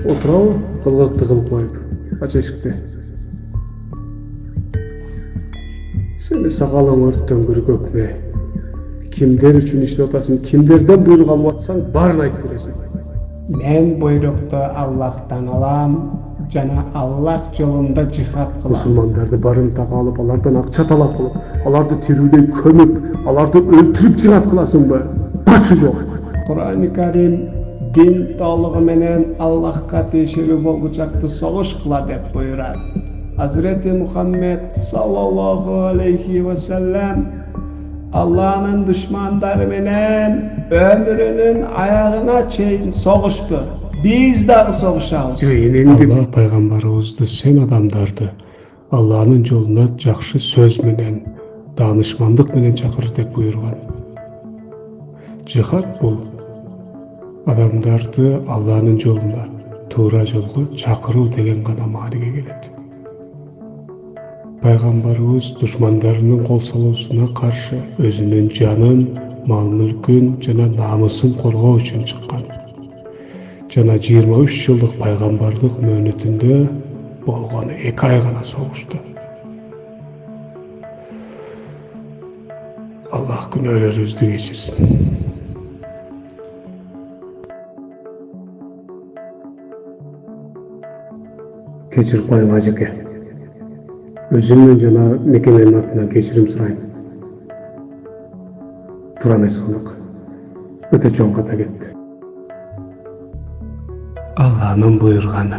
Отырабы, кылгыкты кылып коюп, ача эшикти. Сени сакалың өрттөн бүркөк ме? Кимдер үчүн иштеп атасың, кимдерден буйрук алып атсаң, баарын айтып бересиң. Мен буйрукту Аллахтан алам, жана Аллах жолунда жихад кылам. Мусулмандарды барымтага алып, алардан акча талап кылып, аларды тирүүдөй көмүп, аларды өлтүрүп жихад кыласыңбы? Башы жок. Кур'ан-ы Карим din толугу менен Аллахка тиешелүү болгучакты согуш кыла деп буйрат. Hazreti Muhammed sallallahu aleyhi ve sellem Allah'ın düşmanları menen ömrünün ayağına çeyin soğuştu. Biz de soğuşabız. Allah paygambarыбызды, sen адамдарды Allah'ın жолуна жакшы сөз менен, данышмандык менен чакыр деп буйруган. Жихад бул адамдарды Allah'ın жолуна, туура жолго чакыруу деген гана мааниге келет. Пайгамбарыбыз душмандарынын кол салуусуна каршы өзүнүн жанын, мал-мүлкүн жана намысын коргоо үчүн чыккан. Жана 23 жылдык пайгамбардык мөөнөтүндө болгону 2 ай гана согушту. Аллах күнөөлөрүбүздү кечирсин. Кечирип коюң ажеке. Өзүмдүн жана мекеменин атынан кечирим сурайм. Туура эмес кылдык. Өтө чоң ката кетти. Алланын буйруганы.